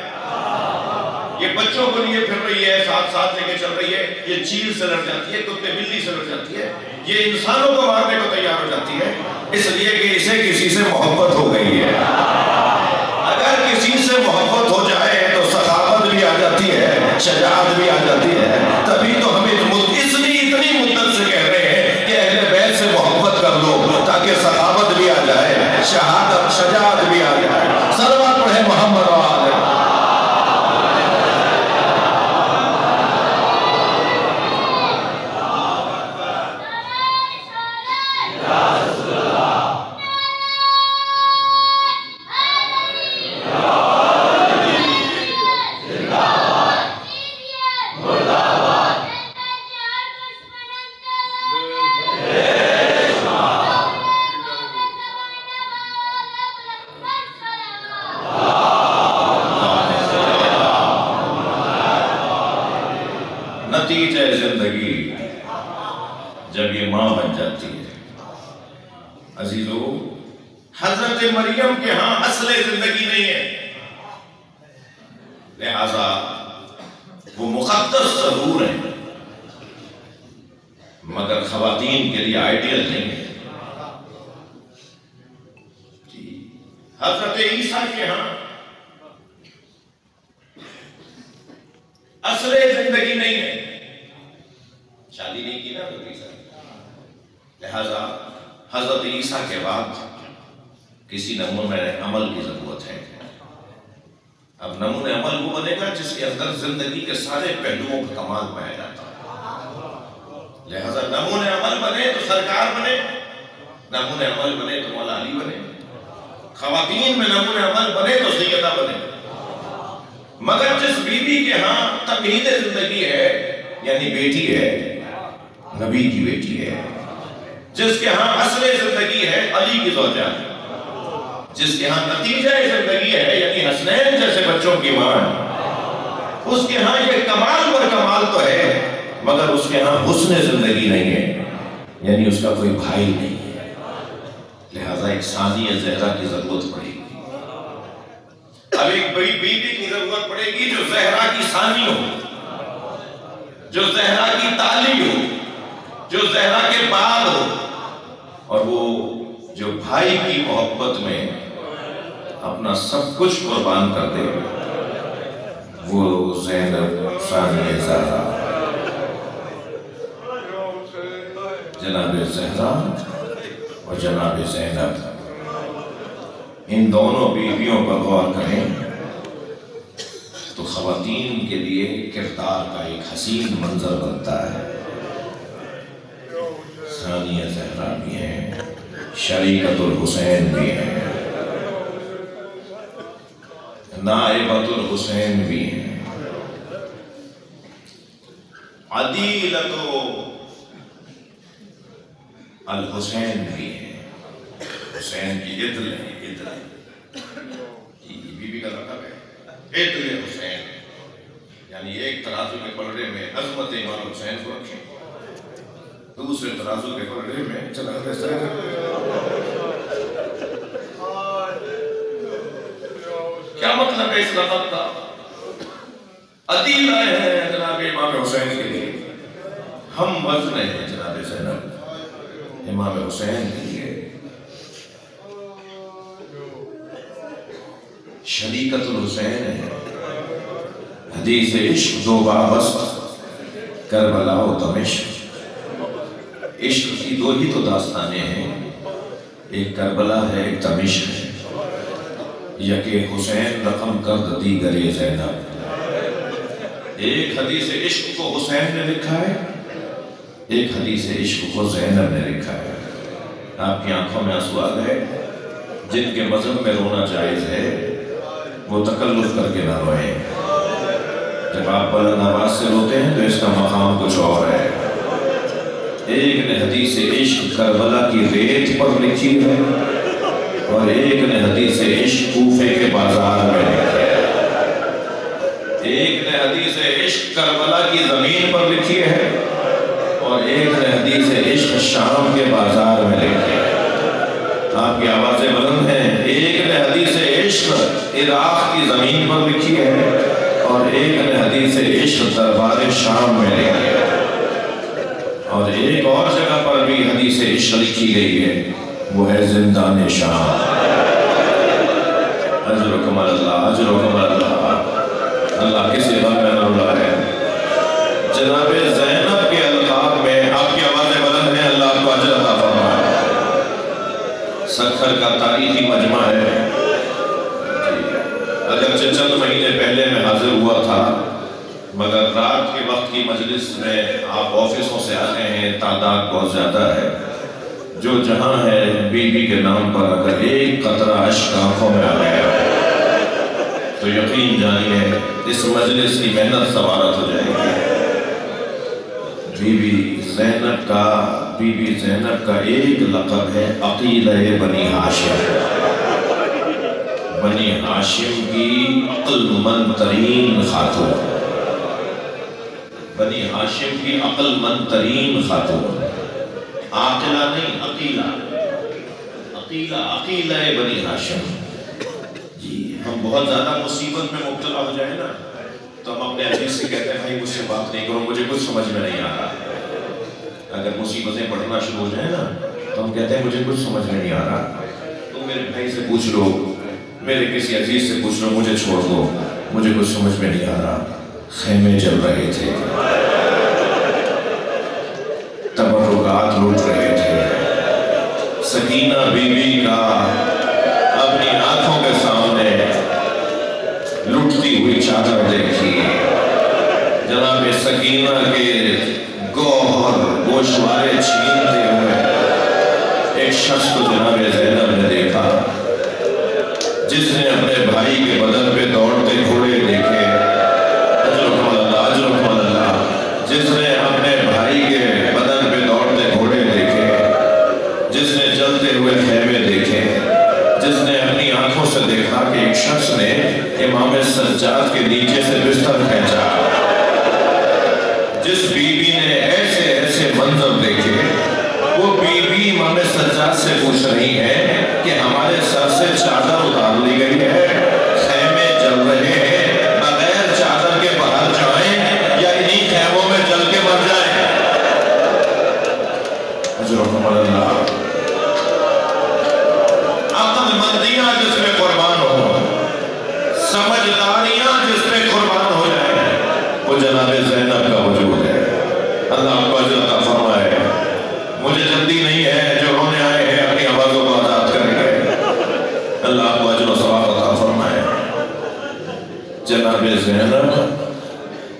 یہ بچوں کو لیے پھر رہی ہے، ساتھ لے کے چل رہی ہے. یہ چیل سے لڑ جاتی ہے، کتے بلی سے لڑ جاتی ہے. یہ انسانوں کو مارنے کو تیار ہو جاتی ہے، اس لیے کہ اسے کسی سے محبت ہو گئی ہے. اگر کسی سے محبت ہو جائے تو سخاوت بھی آ جاتی ہے، شجاعت بھی آ جاتی ہے. تبھی تو ہم اتنی مدت سے کہہ رہے ہیں کہ اہل بیت سے محبت کر لو تاکہ سخاوت بھی آ جائے، شجاعت بھی آ جائے. صلوات پڑھے محمد و آلہ. نتیجہ زندگی جب یہ ماں بن جاتی ہے. عزیزو، حضرت مریم کے ہاں اصل زندگی نہیں ہے، لہذا وہ مقدس ضرور ہے مگر خواتین کے لیے آئیڈیل نہیں ہے. جی، حضرت عیسیٰ کے ہاں اصل زندگی نہیں ہے. شادی نہیں کی نا تو عیسیٰ، لہذا حضرت عیسیٰ کے بعد کسی نمونہ عمل کی ضرورت ہے. اب نمونہ عمل وہ بنے گا جس کے اندر زندگی کے سارے پہلوؤں کا کمال پایا جاتا ہے. لہذا نمونہ عمل بنے تو سرکار بنے، نمونہ عمل بنے تو مولا علی بنے، خواتین میں نمونہ عمل بنے تو سیدہ بنے. مگر جس بی بی کے ہاں تمہید زندگی ہے، یعنی بیٹی ہے، نبی کی بیٹی ہے، جس کے ہاں اصل زندگی ہے علی کی زوجہ، جس کے ہاں نتیجہ زندگی ہے یعنی حسنین جیسے بچوں کی ماں، اس کے ہاں یہ کمال پر کمال تو ہے مگر اس کے ہاں حسن زندگی نہیں ہے، یعنی اس کا کوئی بھائی نہیں ہے. لہذا ایک ثانی زہرا کی ضرورت پڑے گی. اب ایک بڑی بی بی کی ضرورت پڑے گی جو زہرا کی ثانی ہو، جو زہرا کی تالی ہو، جو زہرا کے بعد ہو، اور وہ جو بھائی کی محبت میں اپنا سب کچھ قربان کر دے، وہ زینب ثانیہ زہرا، جناب زہرا اور جناب زینب. ان دونوں بیویوں پر غور کریں تو خواتین کے لیے کردار کا ایک حسین منظر بنتا ہے۔ ثانیہ زہرا بھی ہیں، شریکت الحسین بھی ہیں، نائبۃ الحسین بھی ہیں، عدیلۃ الحسین بھی ہیں، حسین کی عدل ہے، عدل بی بی کا لقب ہے، عدل حسین، یعنی ایک ترازو کے پلڑے میں عظمت امام حسین کو رکھیں، دوسرے ترازو کے پلڑے میں چلا کیا مطلب ہے اس لقب کا؟ عدیلہ ہے جناب امام حسین کے لیے، ہم وزن ہیں جناب زینب امام حسین کے لیے، شریکت الحسین ہے، حدیث عشق دو وابست کربلا و دمشق، عشق کی دو ہی تو داستانیں ہیں، ایک کربلا ہے ایک دمشق ہے، یکے حسین رقم کرد دیگر زینب، ایک حدیث عشق کو حسین نے لکھا ہے، ایک حدیث عشق کو زینب نے لکھا ہے۔ آپ کی آنکھوں میں آنسو آ گئے، جن کے مذہب میں رونا جائز ہے وہ تکلف کر کے نہ روئیں، جب آپ بلند آواز سے روتے ہیں تو اس کا مقام کچھ اور ہے۔ ایک نے حدیث عشق کربلا کی ریت پر لکھی ہے اور ایک نے حدیث عشق کوفے کے بازار میں لکھی ہے، ایک نے حدیث عشق کربلا کی زمین پر لکھی ہے اور ایک نے حدیث عشق شام کے بازار میں لکھی ہے۔ آپ کی آوازیں بلند ہیں، ایک نے حدیث عشق عراق کی زمین پر لکھی ہے اور ایک نے حدیث عشق دربار شام میں لکھی ہے، اور ایک اور جگہ پر بھی حدیث عشق لکھی گئی ہے، وہ ہے زندان شام۔ اجرکم اللہ، اجرکم اللہ، اللہ کسی بات میں نہ رلائے۔ جناب زینب کے القاب میں آپ کی آوازیں بلند ہیں، اللہ آپ کو اجر عطا فرمائے۔ سکھر کا تاریخی مجمع ہے، اگرچہ چند مہینے پہلے میں حاضر ہوا تھا، مگر رات کے وقت کی مجلس میں آپ آفسوں سے آتے ہیں، تعداد بہت زیادہ ہے، جو جہاں ہے بی بی کے نام پر اگر ایک قطرہ اشک آنکھوں میں آ گیا تو یقین جانیے اس مجلس کی محنت سوارت ہو جائے گی۔ بی بی زینب کا ایک لقب ہے عقیلہ بنی ہاشم، بنی ہاشم کی عقل مند ترین خاتون، بنی ہاشم کی عقل مند ترین خاتون، عاقلہ نہیں عقیلہ بنی ہاشم۔ جی ہم بہت زیادہ مصیبت میں مبتلا ہو جائیں نا تو ہم اپنے عزیز سے کہتے ہیں بھائی مجھ سے بات نہیں کرو، مجھے کچھ سمجھ میں نہیں آ رہا۔ اگر مصیبتیں بڑھنا شروع ہو جائیں نا تو ہم کہتے ہیں مجھے کچھ سمجھ میں نہیں آ رہا، تم میرے بھائی سے پوچھ لو، میرے کسی عزیز سے پوچھ لو، مجھے چھوڑ دو، مجھے کچھ سمجھ میں نہیں آ رہا۔ خیمے جل رہے تھے، تبرکات لوٹ رہے تھے، سکینہ بی بی کا اپنی آنکھوں کے سامنے لٹتی ہوئی چادر دیکھی، جناب سکینہ کے گوہر گوشوارے چھینتے ہوئے ایک شخص کو جناب زینب نے دیکھا، جس نے اپنے بھائی کے بدن پہ دوڑتے گھوڑے دیکھے، جس نے اپنے بھائی کے بدن پہ دوڑتے گھوڑے دیکھے، جس نے جلتے ہوئے خیمے دیکھے، جس نے اپنی آنکھوں سے دیکھا کہ ایک شخص نے امام سجاد کے نیچے سے بستر کھینچا، جس بی بی نے ایسے منظر دیکھے، وہ بی بی امام سجاد سے پوچھ رہی ہے کہ ہمارے سر سے چادر اتار لی گئی ہے، خیمے جل رہے ہیں، بغیر چادر کے باہر جائیں یا انہی خیموں میں جل کے مر جائیں۔ اجرکم اللہ، عقل مندیاں جس میں قربان ہو، سمجھداریاں جس میں قربان ہو جناب زینب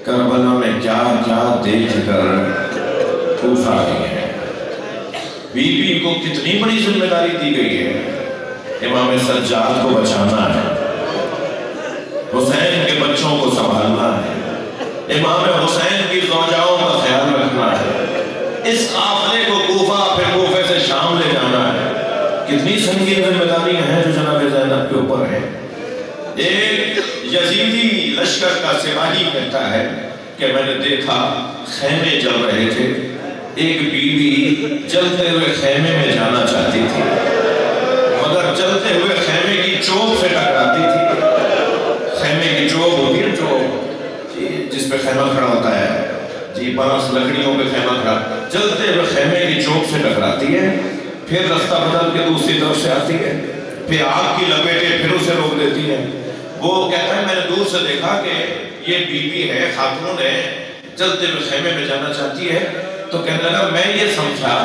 کربلا میں کیا کیا دیکھ کر کوفہ آئی ہیں۔ بی بی کو کتنی بڑی ذمہ داری دی گئی ہے، امام سجاد کو بچانا ہے، حسین کے بچوں کو سنبھالنا ہے، امام حسین کی زوجاؤں کا خیال رکھنا ہے، اس قافلے کو کوفہ پھر کوفے سے شام لے جانا ہے۔ کتنی سنگین ذمہ داریاں ہیں جو جناب زینب کے اوپر ہیں۔ ایک یزیدی لشکر کا سپاہی کہتا ہے کہ میں نے دیکھا خیمے جل رہے تھے، ایک بیوی جلتے ہوئے خیمے میں جانا چاہتی تھی مگر جلتے ہوئے خیمے کی چوب سے ٹکراتی تھی۔ خیمے کی چوب ہوتی ہے، چوب جس پہ خیمہ کھڑا ہوتا ہے، جی بانس لکڑیوں پہ خیمہ کھڑا، جلتے ہوئے خیمے کی چوب سے ٹکراتی ہے، پھر رستہ بدل کے دوسری طرف سے آتی ہے، پھر آگ کی لپیٹیں پھر اسے روک دیتی ہے۔ وہ کہتا ہے میں نے دور سے دیکھا کہ یہ بیوی ہے، خاتون ہے، چلتے ہوئے خیمے میں جانا چاہتی ہے، تو کہنے لگا میں یہ سمجھا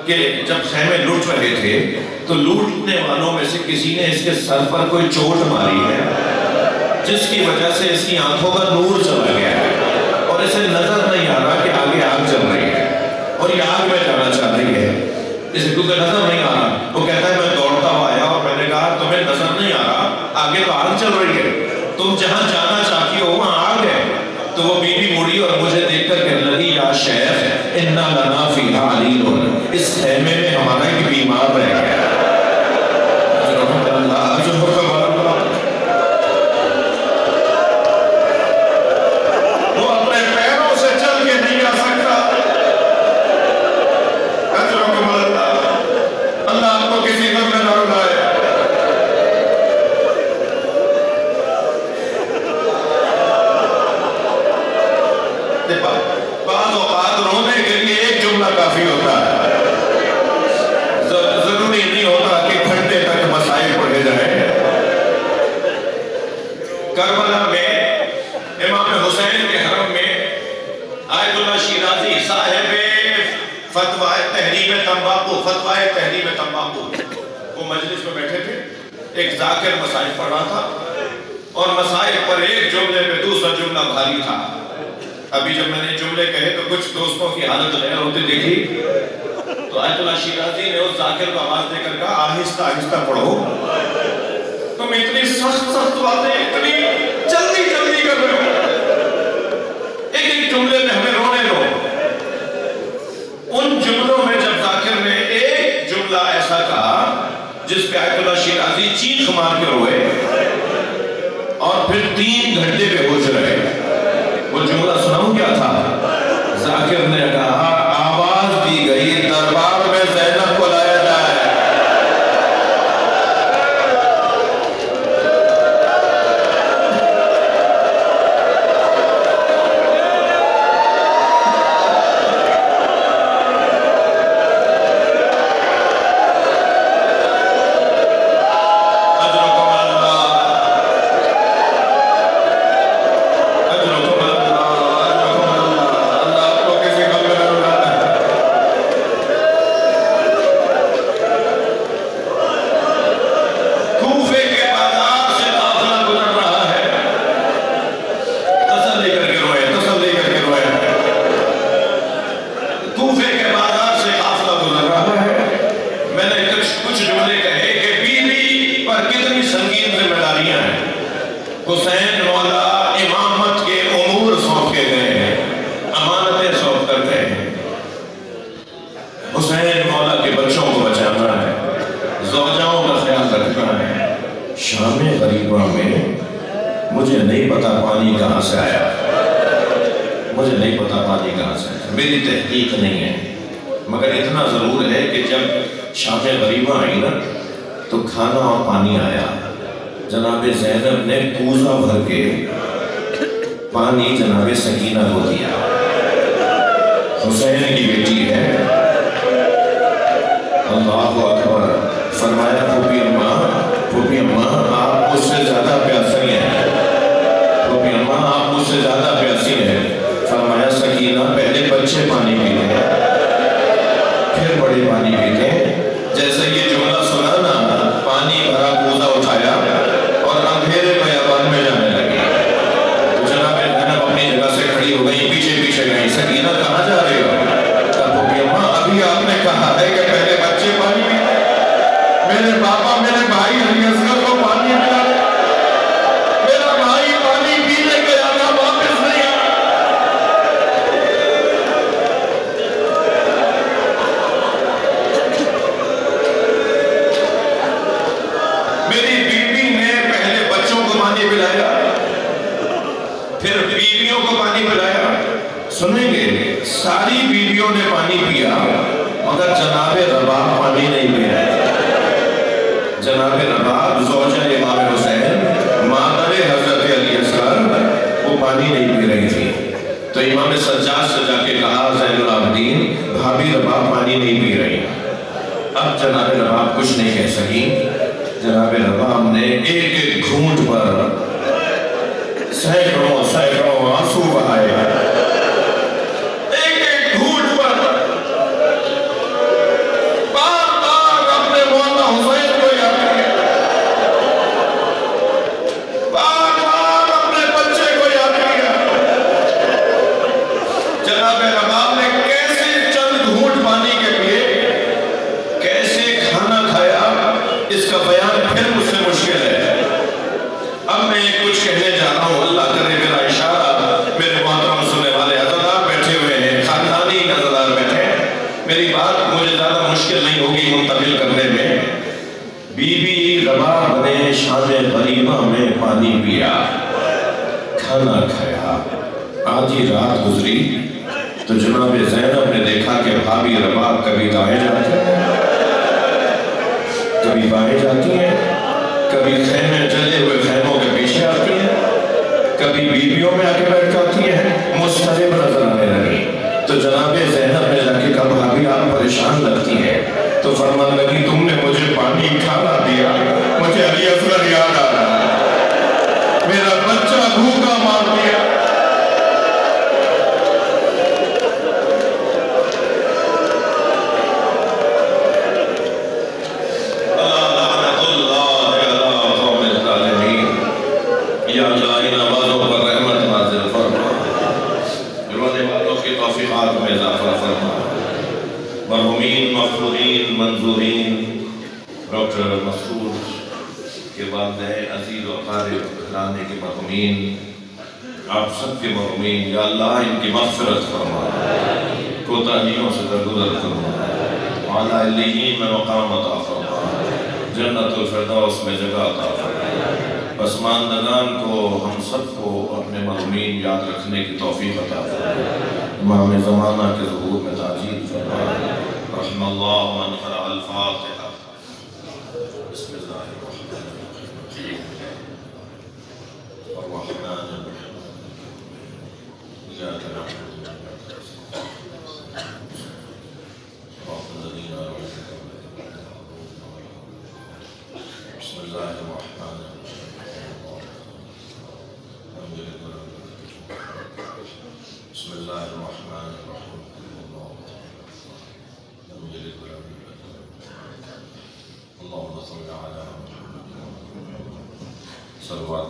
کہ جب خیمے لوٹ رہے تھے تو لوٹنے والوں میں سے کسی نے اس کے سر پر کوئی چوٹ ماری ہے جس کی وجہ سے اس کی آنکھوں کا نور چلا گیا ہے اور اسے نظر نہیں آ رہا کہ آگے آگ چل رہی ہے اور یہ آگ میں جانا چاہ رہی ہے، اسے کیونکہ نظر نہیں آ رہا۔ وہ کہتا ہے میں دوڑتا ہوا آیا اور میں نے کہا تمہیں نظر نہیں آ رہا، آگے تو آگ چل رہی ہے، تم جہاں جانا چاہتی ہو وہاں آگ ہے۔ تو وہ بی بی مڑی اور مجھے دیکھ کر کہنے لگی یا شیخ اِنَّا لَنَا فِيهَا عَلِيلٌ، اس خیمے میں ہمارا ایک بیمار رہ گیا۔ وہ اپنے پیروں سے چل کے نہیں آ سکتا۔ اللہ آپ کو کسی غم میں نہ ڈالے۔ بعض اوقات رونے کے لیے ایک جملہ کافی ہوتا ہے، ضروری نہیں ہوتا کہ گھنٹے تک مسائل پڑھے جائیں۔ کربلا میں امام حسین کے حرم میں آیت اللہ شیرازی صاحب فتویٰ تحریم تمباکو وہ مجلس میں بیٹھے تھے، ایک ذاکر مسائل پڑھ رہا تھا اور مسائل پر ایک جملے پہ دوسرا جملہ بھاری تھا۔ ابھی جب میں نے جملے کہے تو کچھ دوستوں کی حالت غیر ہوتی دیکھی تو آیت اللہ شیرازی نے اس ذاکر کو آواز دے کر کہا آہستہ آہستہ پڑھو، تم اتنی سخت باتیں اتنی جلدی کر رہے ہو، ایک ایک جملے میں ہمیں رونے دو۔ ان جملوں میں جب ذاکر نے ایک جملہ ایسا کہا جس پہ آیت اللہ شیرازی چیخ مار کے روئے اور پھر 3 گھنٹے پہ ہوش رہے۔ وہ جملہ سناؤں کیا تھا؟ ذاکر نے کہا آواز دی گئی دربار میں زینب کو لایا جائے۔ حسین مولا امامت کے امور سونپ کے گئے ہیں، امانتیں سونپ کر گئے ہیں۔ حسین مولا کے بچوں کو بچانا ہے، زوجاؤں کا خیال رکھنا ہے۔ شام غریبہ میں مجھے نہیں پتا پانی کہاں سے آیا، مجھے نہیں پتا پانی کہاں سے آیا، میری تحقیق نہیں ہے، مگر اتنا ضرور ہے کہ جب شام غریبہ آئی نا تو کھانا اور پانی آیا۔ جناب زینب نے کوزہ بھر کے پانی جناب سکینہ کو دیا، حسین کی بیٹی ہے۔ اللہ اکبر، فرمایا پھوپھی اماں آپ مجھ سے زیادہ پیاسی ہیں، پھوپھی اماں آپ مجھ سے زیادہ پیاسی ہیں۔ فرمایا سکینہ پہلے بچے پانی پیتے ہیں پھر بڑے پانی پیتے ہیں۔ جیسے یہ جملہ سنا نا، پانی بھرا کوزہ اٹھایا اور اندھیرے بیابان میں جانے لگے۔ پھر بیویوں کو پانی پلایا. سنیں گے ساری بیویوں نے پانی پیا مگر جناب رباب پانی نہیں پی رہے. جناب رباب زوجہ امام حسین مادر حضرت علی اصغر وہ پانی نہیں پی رہی تھی. تو امام سجاد سے جا کے کہا زین العابدین بھابی رباب پانی نہیں پی رہی. اب جناب رباب کچھ نہیں کہہ سکی. جناب رباب نے ایک ایک گھونٹ پر سینکڑوں سینکڑوں آنسو بہائے. ایک ایک گھونٹ پر بار بار اپنے مولا حسین کو یاد کیا. بار بار اپنے بچے کو یاد کیا. جناب رباب نے کیسے چند گھونٹ پانی کے پیے کیسے کھانا کھایا اس کا بیان پھر مجھ سے مشکل ہے. اب میں کچھ کہنے جا رہا ہوں. اللہ کرے میرا اشارہ میرے محترم سننے والے عزادار بیٹھے ہوئے ہیں خاندانی عزادار بیٹھے ہیں. میری بات مجھے زیادہ مشکل نہیں ہوگی منتقل کرنے میں. بی بی رباب نے شام غریبہ میں پانی پیا کھانا کھایا. آدھی رات گزری تو جناب زینب نے دیکھا کہ بھابی رباب کبھی دائیں جاتی ہیں کبھی بائیں جاتی ہیں کبھی خیمے جلے ہوئے خیموں کے پیچھے آتی ہیں کبھی بیویوں میں آ کے بیٹھ جاتی ہیں. مضطرب نظر آنے لگی. تو جناب زینب نے جا کے کہا بھابی آپ پریشان لگتی ہیں. تو فرمان لگی تم نے مجھے پانی کھانا دیا مجھے علی اصغر یاد آ رہا میرا بچہ بھوکا مار دیا. مرحومین مغفورین منظورین ڈاکٹر مسعود کے والدین عزیز و اقارب گھرانے کے مرحومین آپ سب کے مرحومین یا اللہ ان کی مغفرت فرما کوتاہیوں سے درگزر فرما اعلیٰ علیین میں مقام عطا فرما جنت الفردوس میں جگہ عطا فرما. پسماندگان کو ہم سب کو اپنے مرحومین یاد رکھنے کی توفیق عطا فرما. امام زمانہ کے ظہور میں تاجیل فرما. رحم اللہ من قرأ الفاتحہ. بسم اللہ الرحمن الرحیم الرحمن الرحیم ایاک نعبد و ایاک نستعین صراط الذین انعمت علیہم. بسم اللہ الرحمن بسم اللہ الرحمن الرحیم. اللهم صل على محمد صلوات